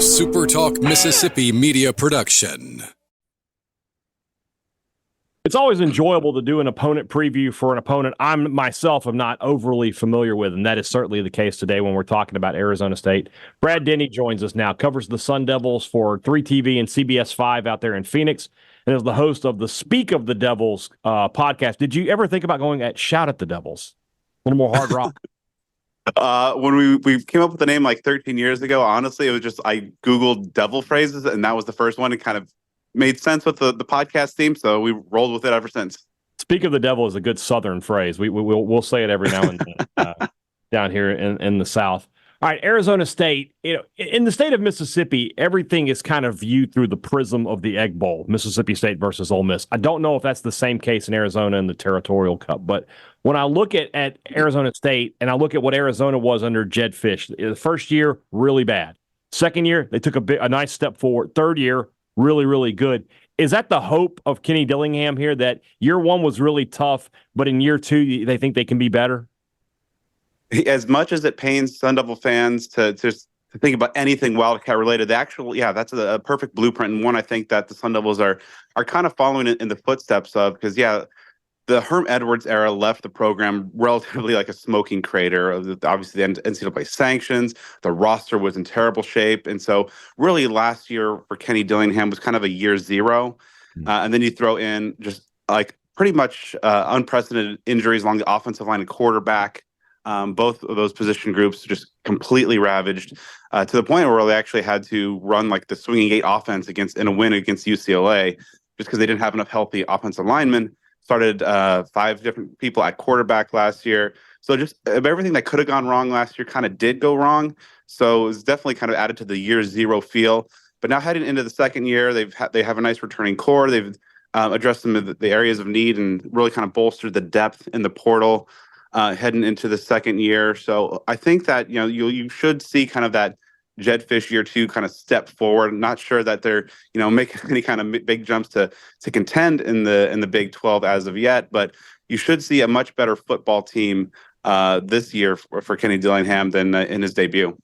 SuperTalk Mississippi Media production. It's always enjoyable to do an opponent preview for an opponent I myself am not overly familiar with, and that is certainly the case today when we're talking about Arizona State. Brad Denny joins us now, covers the Sun Devils for 3TV and CBS5 out there in Phoenix, and is the host of the Speak of the Devils podcast. Did you ever think about going at Shout at the Devils? A little more hard rock. When we came up with the name like 13 years ago, honestly, it was just I Googled devil phrases, and that was the first one. It kind of made sense with the podcast theme, so we rolled with it ever since. Speak of the devil is a good Southern phrase. We'll say it every now and then down here in the South. All right, Arizona State. In the state of Mississippi, everything is kind of viewed through the prism of the Egg Bowl, Mississippi State versus Ole Miss. I don't know if that's the same case in Arizona in the Territorial Cup, but when I look at Arizona State and I look at what Arizona was under Jedd Fisch, the first year, really bad. Second year, they took a nice step forward. Third year, really, really good. Is that the hope of Kenny Dillingham here, that year one was really tough, but in year two, they think they can be better? As much as it pains Sun Devil fans to think about anything Wildcat related, that's a perfect blueprint, and one I think that the Sun Devils are kind of following in the footsteps of, because the Herm Edwards era left the program relatively like a smoking crater. Obviously, the NCAA sanctions, the roster was in terrible shape. And so really last year for Kenny Dillingham was kind of a year zero. And then you throw in just like pretty much unprecedented injuries along the offensive line and quarterback. Both of those position groups just completely ravaged to the point where they actually had to run like the swinging gate offense in a win against UCLA just because they didn't have enough healthy offensive linemen. Started 5 different people at quarterback last year. So just everything that could have gone wrong last year kind of did go wrong. So it's definitely kind of added to the year zero feel. But now heading into the second year, they have a nice returning core. They've addressed some of the areas of need and really kind of bolstered the depth in the portal heading into the second year. So I think that you should see kind of that Jedd Fisch year two kind of step forward. Not sure that they're making any kind of big jumps to contend in the Big 12 as of yet, but you should see a much better football team this year for Kenny Dillingham than in his debut.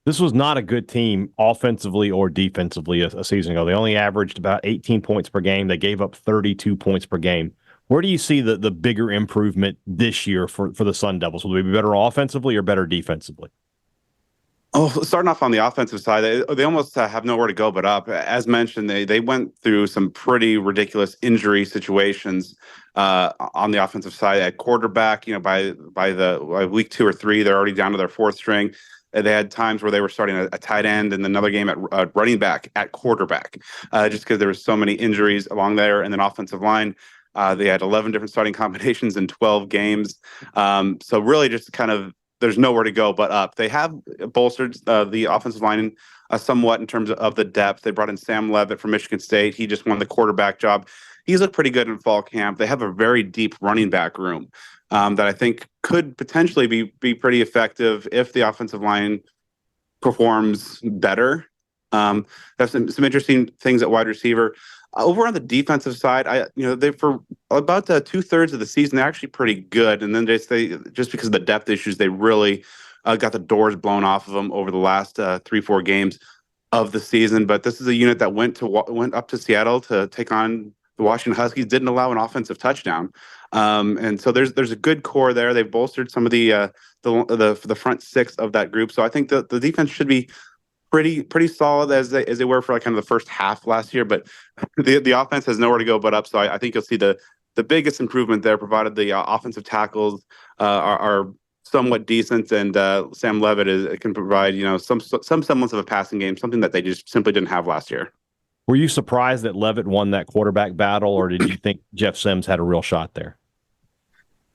This was not a good team offensively or defensively a season ago. They only averaged about 18 points per game. They gave up 32 points per game. Where do you see the bigger improvement this year for the Sun Devils? Will they be better offensively or better defensively? Oh, starting off on the offensive side, they almost have nowhere to go but up. As mentioned, they went through some pretty ridiculous injury situations on the offensive side at quarterback. By week 2 or 3, they're already down to their 4th string. They had times where they were starting a tight end and another game at running back at quarterback, just because there were so many injuries along there. And then offensive line, they had 11 different starting combinations in 12 games. So really just kind of there's nowhere to go but up. They have bolstered the offensive line somewhat in terms of the depth. They brought in Sam Levitt from Michigan State. He just won the quarterback job. He's looked pretty good in fall camp. They have a very deep running back room that I think could potentially be pretty effective if the offensive line performs better. There's some interesting things at wide receiver. Over on the defensive side, they for about 2/3 of the season, they're actually pretty good. And then just because of the depth issues, they really got the doors blown off of them over the last 3-4 games of the season. But this is a unit that went up to Seattle to take on the Washington Huskies, didn't allow an offensive touchdown. And so there's a good core there. They've bolstered some of the front 6 of that group. So I think the defense should be pretty solid as they were for like kind of the first half last year, but the offense has nowhere to go but up. So I think you'll see the biggest improvement there, provided the offensive tackles are somewhat decent, and Sam Levitt can provide some semblance of a passing game, something that they just simply didn't have last year. Were you surprised that Levitt won that quarterback battle, or did you think Jeff Sims had a real shot there?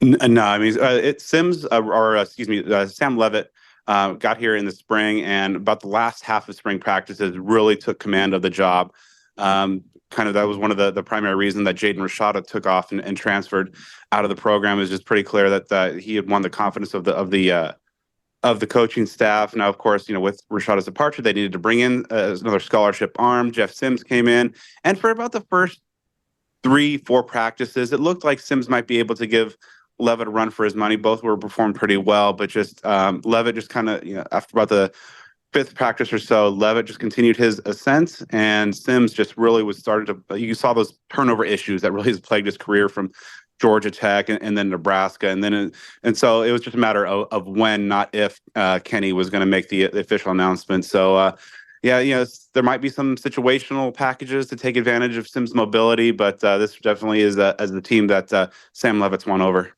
No, I mean Sam Levitt got here in the spring, and about the last half of spring practices really took command of the job. That was one of the primary reasons that Jaden Rashada took off and transferred out of the program. Is just pretty clear that he had won the confidence of the coaching staff. Now, of course, with Rashada's departure, they needed to bring in another scholarship arm. Jeff Sims came in, and for about the first 3-4 practices, it looked like Sims might be able to give Levitt a run for his money. Both were performed pretty well, but just Levitt just kind of, after about the fifth practice or so, Levitt just continued his ascent, and Sims just really was starting to. You saw those turnover issues that really has plagued his career from Georgia Tech and then Nebraska, and so it was just a matter of when, not if, Kenny was going to make the official announcement. So. Yeah, there might be some situational packages to take advantage of Sims' mobility, but this definitely is as the team that Sam Levitt's won over.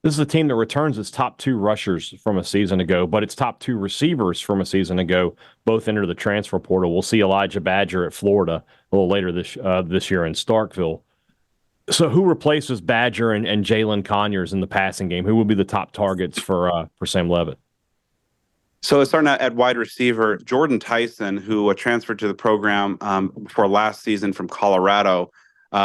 This is a team that returns its top 2 rushers from a season ago, but its top 2 receivers from a season ago both enter the transfer portal. We'll see Elijah Badger at Florida a little later this year in Starkville. So who replaces Badger and Jalen Conyers in the passing game? Who will be the top targets for Sam Levitt? So starting out at wide receiver, Jordan Tyson, who transferred to the program before last season from Colorado,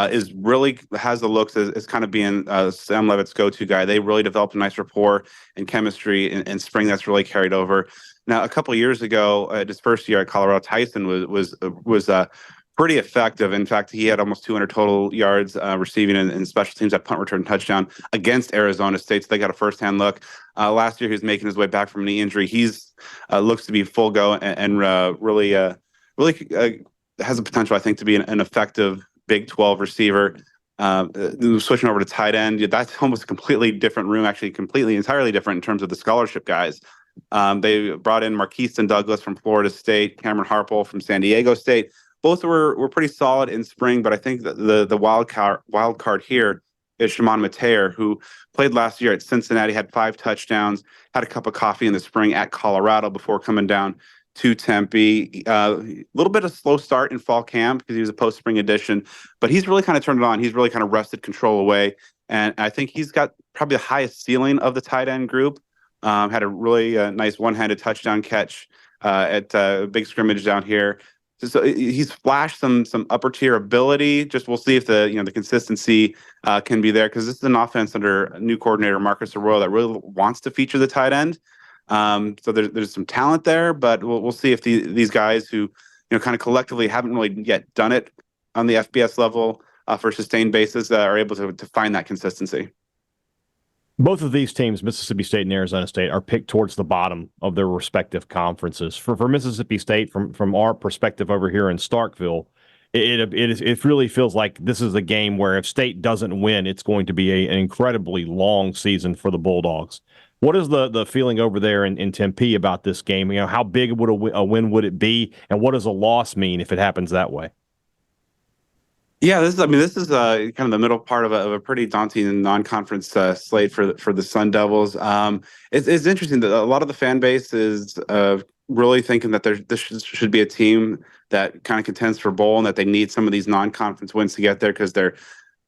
is really has the looks as kind of being Sam Levitt's go-to guy. They really developed a nice rapport and chemistry in spring that's really carried over. Now, a couple of years ago, his first year at Colorado, Tyson was pretty effective. In fact, he had almost 200 total yards receiving in special teams at punt return touchdown against Arizona State. So they got a firsthand look. Last year, he was making his way back from a knee injury. He's looks to be full go and really has the potential, I think, to be an effective Big 12 receiver. Switching over to tight end, that's almost a completely different room, actually entirely different in terms of the scholarship guys. They brought in Marquise and Douglas from Florida State, Cameron Harpole from San Diego State. Both were pretty solid in spring, but I think the wild card here is Shimon Mateer, who played last year at Cincinnati, had 5 touchdowns, had a cup of coffee in the spring at Colorado before coming down to Tempe. A little bit of slow start in fall camp because he was a post-spring addition, but he's really kind of turned it on. He's really kind of wrested control away, and I think he's got probably the highest ceiling of the tight end group. Had a really nice one-handed touchdown catch at a big scrimmage down here. So he's flashed some upper tier ability. Just we'll see if the consistency can be there, because this is an offense under new coordinator Marcus Arroyo that really wants to feature the tight end. So there's some talent there, but we'll see if these guys who kind of collectively haven't really yet done it on the FBS level for a sustained basis are able to find that consistency. Both of these teams, Mississippi State and Arizona State, are picked towards the bottom of their respective conferences. For Mississippi State, from our perspective over here in Starkville, it really feels like this is a game where if State doesn't win, it's going to be an incredibly long season for the Bulldogs. What is the feeling over there in Tempe about this game? How big would a win would it be, and what does a loss mean if it happens that way? Yeah, this is kind of the middle part of a pretty daunting non-conference slate for the Sun Devils. It's interesting that a lot of the fan base is really thinking that this should be a team that kind of contends for bowl, and that they need some of these non-conference wins to get there, because their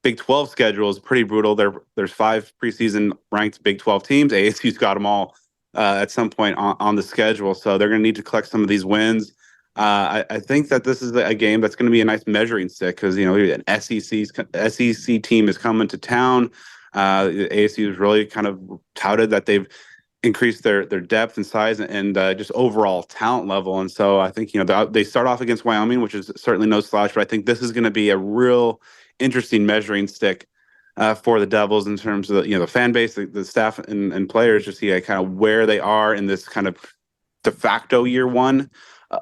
Big 12 schedule is pretty brutal. There's 5 preseason ranked Big 12 teams. ASU's got them all at some point on the schedule, so they're going to need to collect some of these wins. I think that this is a game that's going to be a nice measuring stick, because an SEC team is coming to town. ASU has really kind of touted that they've increased their depth and size and just overall talent level. And so I think they start off against Wyoming, which is certainly no slouch, but I think this is going to be a real interesting measuring stick for the Devils in terms of the fan base, the staff and players, to see kind of where they are in this kind of de facto year one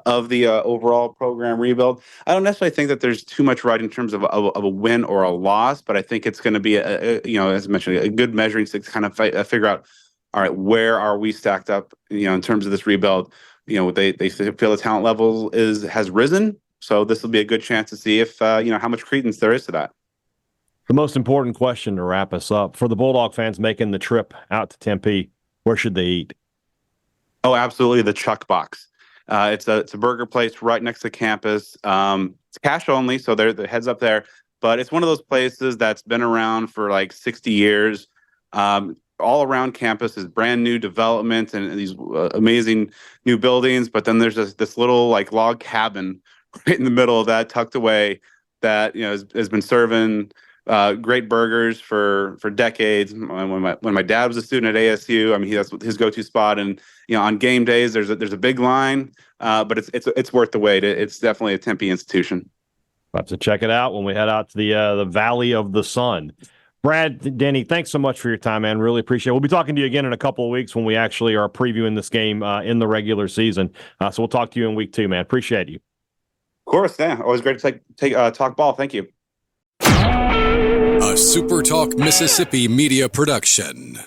of the overall program rebuild. I don't necessarily think that there's too much right in terms of a win or a loss, but I think it's going to be as I mentioned, a good measuring stick to kind of figure out, all right, where are we stacked up in terms of this rebuild. They feel the talent level has risen, so this will be a good chance to see if how much credence there is to that. The most important question to wrap us up for the Bulldog fans making the trip out to Tempe: where should they eat? Oh, absolutely, the Chuck Box. It's a burger place right next to campus. It's cash only, so the heads up there. But it's one of those places that's been around for like 60 years. All around campus is brand new development and these amazing new buildings. But then there's this little like log cabin right in the middle of that, tucked away, that has been serving great burgers for decades. When my dad was a student at ASU, that's his go-to spot. And on game days, there's a big line, but it's worth the wait. It's definitely a Tempe institution. We'll have to check it out when we head out to the Valley of the Sun. Brad, Denny, thanks so much for your time, man. Really appreciate it. We'll be talking to you again in a couple of weeks when we actually are previewing this game in the regular season. So we'll talk to you in week 2, man. Appreciate you. Of course, yeah. Always great to talk ball. Thank you. A SuperTalk Mississippi Media production.